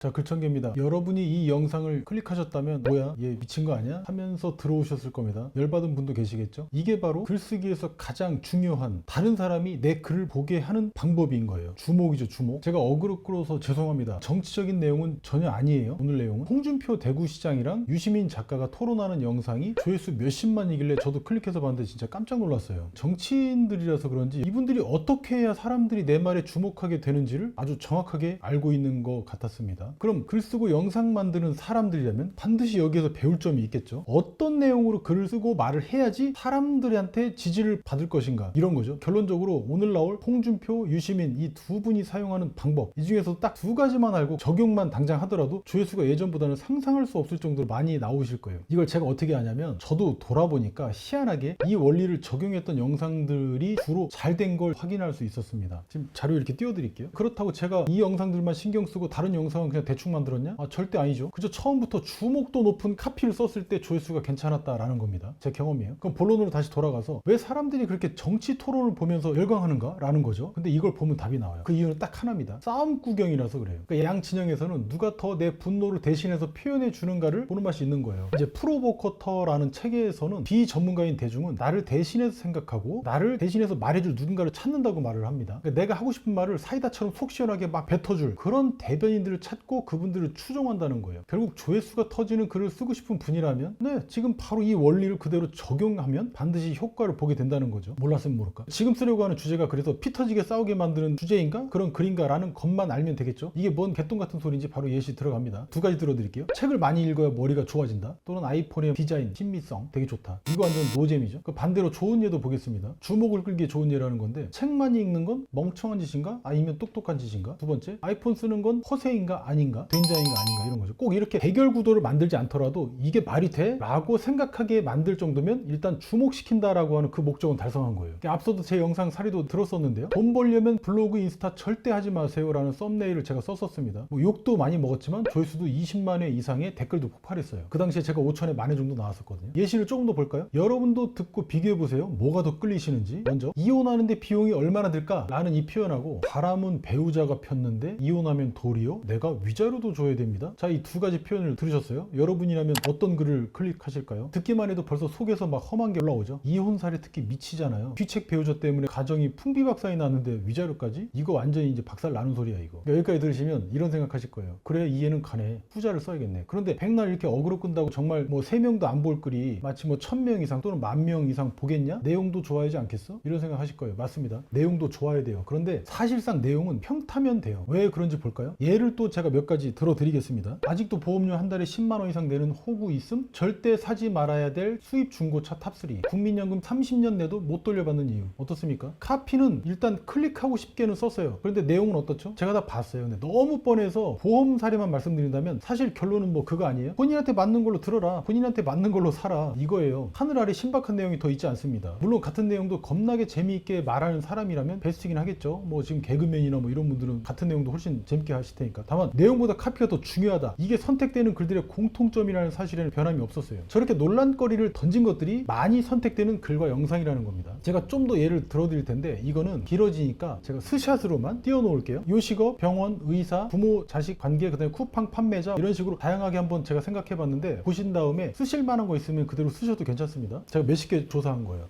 자, 글청개입니다. 여러분이 이 영상을 클릭하셨다면 뭐야? 얘 미친 거 아니야? 하면서 들어오셨을 겁니다. 열받은 분도 계시겠죠? 이게 바로 글쓰기에서 가장 중요한 다른 사람이 내 글을 보게 하는 방법인 거예요. 주목이죠, 주목. 제가 어그로 끌어서 죄송합니다. 정치적인 내용은 전혀 아니에요. 오늘 내용은 홍준표 대구시장이랑 유시민 작가가 토론하는 영상이 조회수 몇십만이길래 저도 클릭해서 봤는데 진짜 깜짝 놀랐어요. 정치인들이라서 그런지 이분들이 어떻게 해야 사람들이 내 말에 주목하게 되는지를 아주 정확하게 알고 있는 것 같았습니다. 그럼 글 쓰고 영상 만드는 사람들이라면 반드시 여기에서 배울 점이 있겠죠. 어떤 내용으로 글을 쓰고 말을 해야지 사람들한테 지지를 받을 것인가, 이런 거죠. 결론적으로 오늘 나올 홍준표, 유시민 이 두 분이 사용하는 방법, 이 중에서 딱 두 가지만 알고 적용만 당장 하더라도 조회수가 예전보다는 상상할 수 없을 정도로 많이 나오실 거예요. 이걸 제가 어떻게 하냐면 저도 돌아보니까 희한하게 이 원리를 적용했던 영상들이 주로 잘 된 걸 확인할 수 있었습니다. 지금 자료 이렇게 띄워드릴게요. 그렇다고 제가 이 영상들만 신경 쓰고 다른 영상은 그냥 대충 만들었냐? 절대 아니죠. 그저 처음부터 주목도 높은 카피를 썼을 때 조회수가 괜찮았다라는 겁니다. 제 경험이에요. 그럼 본론으로 다시 돌아가서 왜 사람들이 그렇게 정치 토론을 보면서 열광하는가? 라는 거죠. 근데 이걸 보면 답이 나와요. 그 이유는 딱 하나입니다. 싸움 구경이라서 그래요. 그러니까 양 진영에서는 누가 더 내 분노를 대신해서 표현해 주는가를 보는 맛이 있는 거예요. 이제 프로보커터라는 책에서는 비전문가인 대중은 나를 대신해서 생각하고 나를 대신해서 말해줄 누군가를 찾는다고 말을 합니다. 그러니까 내가 하고 싶은 말을 사이다처럼 속 시원하게 막 뱉어줄 그런 대변인들을 찾고 그분들을 추종한다는 거예요. 결국 조회수가 터지는 글을 쓰고 싶은 분이라면 지금 바로 이 원리를 그대로 적용하면 반드시 효과를 보게 된다는 거죠. 몰랐으면 모를까. 지금 쓰려고 하는 주제가 그래서 피 터지게 싸우게 만드는 주제인가? 그런 글인가? 라는 것만 알면 되겠죠. 이게 뭔 개똥 같은 소리인지 바로 예시 들어갑니다. 두 가지 들어드릴게요. 책을 많이 읽어야 머리가 좋아진다, 또는 아이폰의 디자인, 친미성 되게 좋다. 이거 완전 노잼이죠. 그 반대로 좋은 예도 보겠습니다. 주목을 끌기에 좋은 예라는 건데, 책 많이 읽는 건 멍청한 짓인가? 아니면 똑똑한 짓인가? 두 번째, 아이폰 쓰는 건 허세인가? 아닌가? 된장인가? 아닌가? 이런 거죠. 꼭 이렇게 대결 구도를 만들지 않더라도 이게 말이 돼? 라고 생각하게 만들 정도면 일단 주목시킨다라고 하는 그 목적은 달성한 거예요. 앞서도 제 영상 사례도 들었었는데요. 돈 벌려면 블로그, 인스타 절대 하지 마세요 라는 썸네일을 제가 썼었습니다. 욕도 많이 먹었지만 조회수도 20만 회 이상의 댓글도 폭발했어요. 그 당시에 제가 5천에 만회 정도 나왔었거든요. 예시를 조금 더 볼까요? 여러분도 듣고 비교해보세요. 뭐가 더 끌리시는지. 먼저 이혼하는데 비용이 얼마나 들까? 라는 이 표현하고, 바람은 배우자가 폈는데 이혼하면 도리어 내가 위자료도 줘야 됩니다. 자, 이 두 가지 표현을 들으셨어요? 여러분이라면 어떤 글을 클릭하실까요? 듣기만 해도 벌써 속에서 막 험한 게 올라오죠. 이혼 사례 특히 미치잖아요. 귀책 배우자 때문에 가정이 풍비박산이 났는데 위자료까지? 이거 완전히 이제 박살 나는 소리야 이거. 그러니까 여기까지 들으시면 이런 생각하실 거예요. 그래, 이해는 가네. 후자를 써야겠네. 그런데 백날 이렇게 어그로 끈다고 정말 뭐 3명도 안 볼 글이 마치 뭐 1000명 이상 또는 10,000명 이상 보겠냐? 내용도 좋아하지 않겠어? 이런 생각 하실 거예요. 맞습니다. 내용도 좋아야 돼요. 그런데 사실상 내용은 평타면 돼요. 왜 그런지 볼까요? 예를 또 제가 몇 가지 들어드리겠습니다. 아직도 보험료 한 달에 10만 원 이상 내는 호구 있음? 절대 사지 말아야 될 수입 중고차 탑3. 국민연금 30년 내도 못 돌려받는 이유. 어떻습니까? 카피는 일단 클릭하고 싶게는 썼어요. 그런데 내용은 어떻죠? 제가 다 봤어요. 근데 너무 뻔해서 보험 사례만 말씀드린다면 사실 결론은 뭐 그거 아니에요? 본인한테 맞는 걸로 들어라. 본인한테 맞는 걸로 살아. 이거예요. 하늘 아래 신박한 내용이 더 있지 않습니다. 물론 같은 내용도 겁나게 재미있게 말하는 사람이라면 베스트긴 하겠죠. 뭐 지금 개그맨이나 뭐 이런 분들은 같은 내용도 훨씬 재밌게 하실 테니까. 다만 내용보다 카피가 더 중요하다. 이게 선택되는 글들의 공통점이라는 사실에는 변함이 없었어요. 저렇게 논란거리를 던진 것들이 많이 선택되는 글과 영상이라는 겁니다. 제가 좀 더 예를 들어드릴 텐데 이거는 길어지니까 제가 스샷으로만 띄워놓을게요. 요식업, 병원, 의사, 부모, 자식 관계, 그 다음에 쿠팡 판매자, 이런 식으로 다양하게 한번 제가 생각해봤는데, 보신 다음에 쓰실 만한 거 있으면 그대로 쓰셔도 괜찮습니다. 제가 몇십 개 조사한 거예요.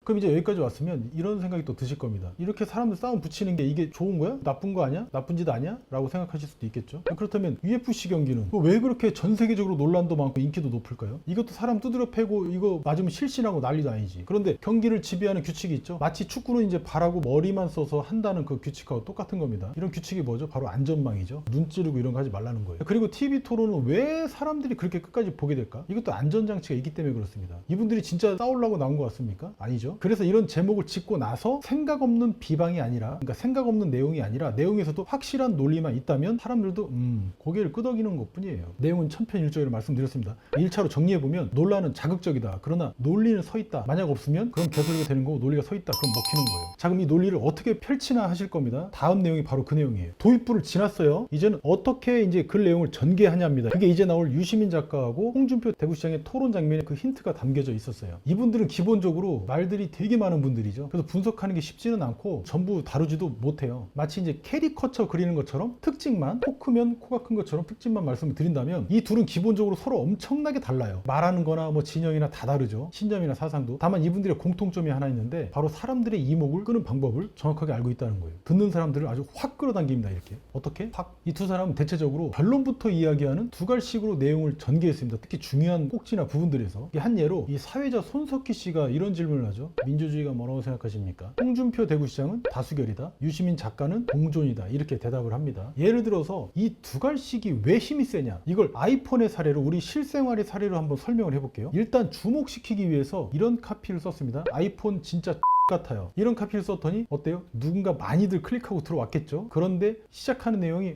그럼 이제 여기까지 왔으면 이런 생각이 또 드실 겁니다. 이렇게 사람들 싸움 붙이는 게 이게 좋은 거야? 나쁜 거 아니야? 나쁜 짓 아니야? 라고 생각하실 수도 있겠죠. 그렇다면 UFC 경기는 왜 그렇게 전 세계적으로 논란도 많고 인기도 높을까요? 이것도 사람 두드려 패고 이거 맞으면 실신하고 난리도 아니지. 그런데 경기를 지배하는 규칙이 있죠. 마치 축구는 이제 발하고 머리만 써서 한다는 그 규칙하고 똑같은 겁니다. 이런 규칙이 뭐죠? 바로 안전망이죠. 눈 찌르고 이런 거 하지 말라는 거예요. 그리고 TV 토론은 왜 사람들이 그렇게 끝까지 보게 될까? 이것도 안전장치가 있기 때문에 그렇습니다. 이분들이 진짜 싸우려고 나온 것 같습니까? 아니죠. 그래서 이런 제목을 짓고 나서 생각 없는 비방이 아니라, 그러니까 생각 없는 내용이 아니라 내용에서도 확실한 논리만 있다면 사람들도 고개를 끄덕이는 것 뿐이에요. 내용은 천편일조로 말씀드렸습니다. 1차로 정리해보면 논란은 자극적이다. 그러나 논리는 서있다. 만약 없으면 그럼 개소리가 되는 거고, 논리가 서있다. 그럼 먹히는 거예요. 자, 그럼 이 논리를 어떻게 펼치나 하실 겁니다. 다음 내용이 바로 그 내용이에요. 도입부를 지났어요. 이제는 어떻게 이제 글 내용을 전개하냐입니다. 그게 이제 나올 유시민 작가하고 홍준표 대구시장의 토론 장면에 그 힌트가 담겨져 있었어요. 이분들은 기본적으로 말들이 시간이 되게 많은 분들이죠. 그래서 분석하는 게 쉽지는 않고 전부 다루지도 못해요. 마치 이제 캐리커처 그리는 것처럼 특징만, 코 크면 코가 큰 것처럼 특징만 말씀을 드린다면 이 둘은 기본적으로 서로 엄청나게 달라요. 말하는 거나 뭐 진영이나 다 다르죠. 신념이나 사상도. 다만 이분들의 공통점이 하나 있는데 바로 사람들의 이목을 끄는 방법을 정확하게 알고 있다는 거예요. 듣는 사람들을 아주 확 끌어당깁니다. 이렇게. 어떻게? 확. 이 두 사람은 대체적으로 결론부터 이야기하는 두 갈식으로 내용을 전개했습니다. 특히 중요한 꼭지나 부분들에서. 한 예로 이 사회자 손석희 씨가 이런 질문을 하죠. 민주주의가 뭐라고 생각하십니까? 홍준표 대구시장은 다수결이다. 유시민 작가는 공존이다. 이렇게 대답을 합니다. 예를 들어서 이 두 갈식이 왜 힘이 세냐? 이걸 아이폰의 사례로 우리 실생활의 사례로 한번 설명을 해볼게요. 일단 주목시키기 위해서 이런 카피를 썼습니다. 아이폰 진짜 같아요. 이런 카피를 썼더니 어때요? 누군가 많이들 클릭하고 들어왔겠죠. 그런데 시작하는 내용이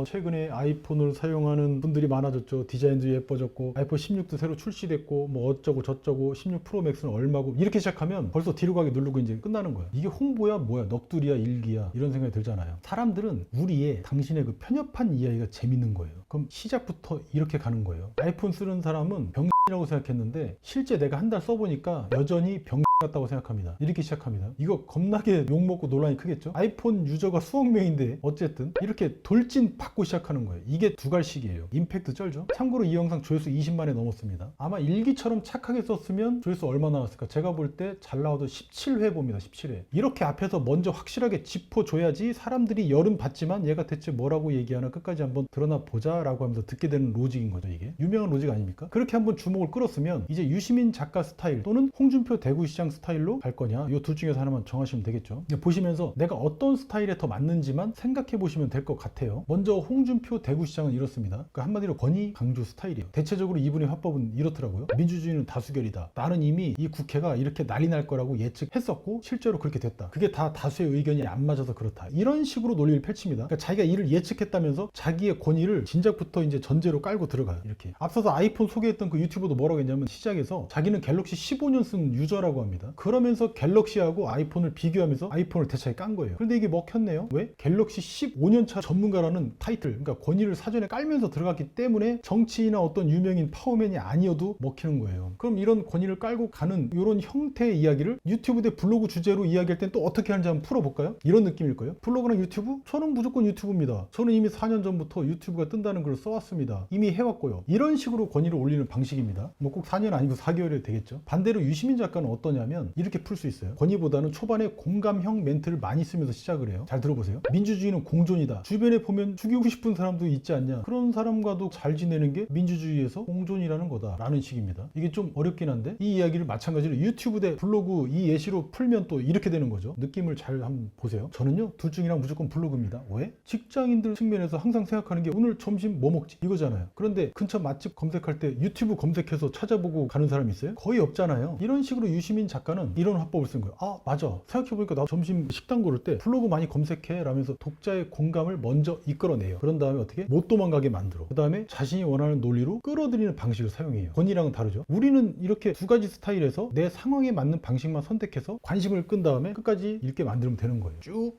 최근에 아이폰을 사용하는 분들이 많아졌죠. 디자인도 예뻐졌고 아이폰 16도 새로 출시됐고 뭐 어쩌고 저쩌고 16 프로 맥스는 얼마고 이렇게 시작하면 벌써 뒤로 가기 누르고 이제 끝나는 거예요. 이게 홍보야 뭐야 넋두리야 일기야 이런 생각이 들잖아요. 사람들은 우리의 당신의 그 편협한 이야기가 재밌는 거예요. 그럼 시작부터 이렇게 가는 거예요. 아이폰 쓰는 사람은 병이라고 생각했는데 실제 내가 한 달 써보니까 여전히 병 같다고 생각합니다. 이렇게 시작합니다. 이거 겁나게 욕먹고 논란이 크겠죠? 아이폰 유저가 수억 명인데 어쨌든 이렇게 돌진 받고 시작하는 거예요. 이게 두 갈식이에요. 임팩트 쩔죠? 참고로 이 영상 조회수 20만에 넘었습니다. 아마 일기처럼 착하게 썼으면 조회수 얼마 나왔을까? 제가 볼 때 잘 나와도 17회 봅니다. 17회. 이렇게 앞에서 먼저 확실하게 짚어줘야지 사람들이 열은 받지만 얘가 대체 뭐라고 얘기하나 끝까지 한번 드러나 보자 라고 하면서 듣게 되는 로직인 거죠. 이게 유명한 로직 아닙니까? 그렇게 한번 주목을 끌었으면 이제 유시민 작가 스타일 또는 홍준표 대구시장 스타일로 갈 거냐 이 둘 중에서 하나만 정하시면 되겠죠. 보시면서 내가 어떤 스타일에 더 맞는지만 생각해 보시면 될 것 같아요. 먼저 홍준표 대구시장은 이렇습니다. 그러니까 한마디로 권위 강조 스타일이에요. 대체적으로 이분의 화법은 이렇더라고요. 민주주의는 다수결이다. 나는 이미 이 국회가 이렇게 난리 날 거라고 예측했었고 실제로 그렇게 됐다. 그게 다 다수의 의견이 안 맞아서 그렇다. 이런 식으로 논리를 펼칩니다. 그러니까 자기가 이를 예측했다면서 자기의 권위를 진작부터 이제 전제로 깔고 들어가요. 이렇게 앞서서 아이폰 소개했던 그 유튜버도 뭐라고 했냐면 시작에서 자기는 갤럭시 15년 쓴 유저라고 합니다. 그러면서 갤럭시하고 아이폰을 비교하면서 아이폰을 대차게 깐 거예요. 그런데 이게 먹혔네요. 왜? 갤럭시 15년차 전문가라는 타이틀, 그러니까 권위를 사전에 깔면서 들어갔기 때문에 정치인이나 어떤 유명인 파워맨이 아니어도 먹히는 거예요. 그럼 이런 권위를 깔고 가는 이런 형태의 이야기를 유튜브 대 블로그 주제로 이야기할 땐 또 어떻게 하는지 한번 풀어볼까요? 이런 느낌일 거예요. 블로그랑 유튜브? 저는 무조건 유튜브입니다. 저는 이미 4년 전부터 유튜브가 뜬다는 걸 써왔습니다. 이미 해왔고요. 이런 식으로 권위를 올리는 방식입니다. 뭐 꼭 4년 아니고 4개월이 되겠죠. 반대로 유시민 작가는 어떠냐면 이렇게 풀 수 있어요. 권위보다는 초반에 공감형 멘트를 많이 쓰면서 시작을 해요. 잘 들어보세요. 민주주의는 공존이다. 주변에 보면 죽이고 싶은 사람도 있지 않냐. 그런 사람과도 잘 지내는 게 민주주의에서 공존이라는 거다 라는 식입니다. 이게 좀 어렵긴 한데 이 이야기를 마찬가지로 유튜브 대 블로그 이 예시로 풀면 또 이렇게 되는 거죠. 느낌을 잘 한번 보세요. 저는요 둘 중이랑 무조건 블로그입니다. 왜? 직장인들 측면에서 항상 생각하는 게 오늘 점심 뭐 먹지? 이거잖아요. 그런데 근처 맛집 검색할 때 유튜브 검색해서 찾아보고 가는 사람 있어요? 거의 없잖아요. 이런 식으로 유시민 작가는 이런 화법을 쓴 거예요. 아 맞아, 생각해보니까 나 점심 식당 고를 때 블로그 많이 검색해 라면서 독자의 공감을 먼저 이끌어내요. 그런 다음에 어떻게? 못 도망가게 만들어. 그 다음에 자신이 원하는 논리로 끌어들이는 방식을 사용해요. 권위랑은 다르죠. 우리는 이렇게 두 가지 스타일에서 내 상황에 맞는 방식만 선택해서 관심을 끈 다음에 끝까지 읽게 만들면 되는 거예요. 쭉.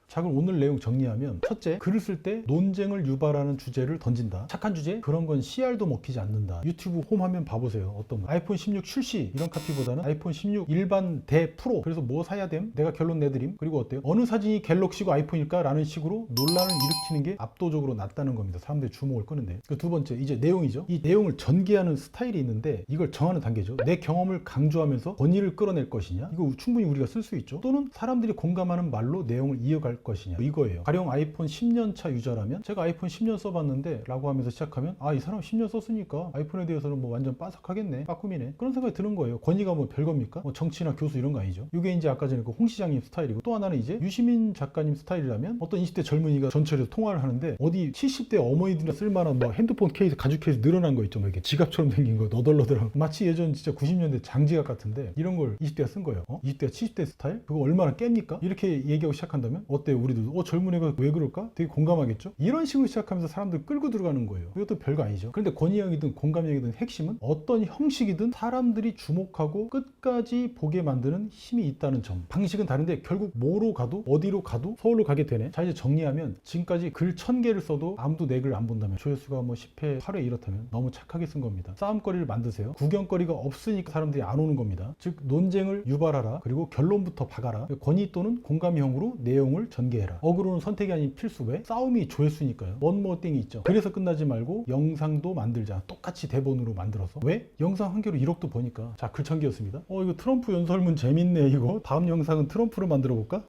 자, 그럼 오늘 내용 정리하면 첫째, 글을 쓸 때 논쟁을 유발하는 주제를 던진다. 착한 주제? 그런 건 CR도 먹히지 않는다. 유튜브 홈 화면 봐보세요. 어떤 거? 아이폰 16 출시 이런 카피보다는 아이폰 16 일반 대 프로, 그래서 뭐 사야 됨? 내가 결론 내드림. 그리고 어때요? 어느 사진이 갤럭시고 아이폰일까? 라는 식으로 논란을 일으키는 게 압도적으로 낫다는 겁니다. 사람들이 주목을 끄는데. 그 두 번째, 이제 내용이죠. 이 내용을 전개하는 스타일이 있는데 이걸 정하는 단계죠. 내 경험을 강조하면서 권위를 끌어낼 것이냐? 이거 충분히 우리가 쓸 수 있죠. 또는 사람들이 공감하는 말로 내용을 이어갈 것이냐, 이거예요. 가령 아이폰 10년차 유저라면 제가 아이폰 10년 써봤는데 라고 하면서 시작하면 아, 이 사람 10년 썼으니까 아이폰에 대해서는 뭐 완전 빠삭하겠네, 빠꿈이네, 그런 생각이 드는 거예요. 권위가 뭐 별겁니까? 뭐 정치나 교수 이런 거 아니죠. 이게 이제 아까 전에 그 홍 시장님 스타일이고, 또 하나는 이제 유시민 작가님 스타일이라면 어떤 20대 젊은이가 전철에서 통화를 하는데 어디 70대 어머니들이나 쓸만한 뭐 핸드폰 케이스, 가죽 케이스 늘어난 거 있죠. 뭐 이렇게 지갑처럼 생긴 거 너덜너덜한, 마치 예전 진짜 90년대 장지갑 같은데 이런 걸 20대가 쓴 거예요. 20대가 70대 스타일? 그거 얼마나 깹니까? 이렇게 얘기하고 시작한다면 어때요? 때 우리도 젊은 애가 왜 그럴까? 되게 공감하겠죠? 이런 식으로 시작하면서 사람들 끌고 들어가는 거예요. 이것도 별거 아니죠. 그런데 권위형이든 공감형이든 핵심은 어떤 형식이든 사람들이 주목하고 끝까지 보게 만드는 힘이 있다는 점. 방식은 다른데 결국 뭐로 가도 어디로 가도 서울로 가게 되네. 자, 이제 정리하면 지금까지 글 1000개를 써도 아무도 내 글 안 본다면, 조회수가 뭐 10회 8회 이렇다면 너무 착하게 쓴 겁니다. 싸움거리를 만드세요. 구경거리가 없으니까 사람들이 안 오는 겁니다. 즉 논쟁을 유발하라. 그리고 결론부터 박아라. 권위 또는 공감형으로 내용을 전개해라. 어그로는 선택이 아닌 필수. 왜? 싸움이 조회수니까요. 원모 땡이 있죠. 그래서 끝나지 말고 영상도 만들자. 똑같이 대본으로 만들어서. 왜? 영상 한 개로 1억도 버니까. 자, 글 1000개였습니다. 이거 트럼프 연설문 재밌네. 이거 다음 영상은 트럼프로 만들어 볼까?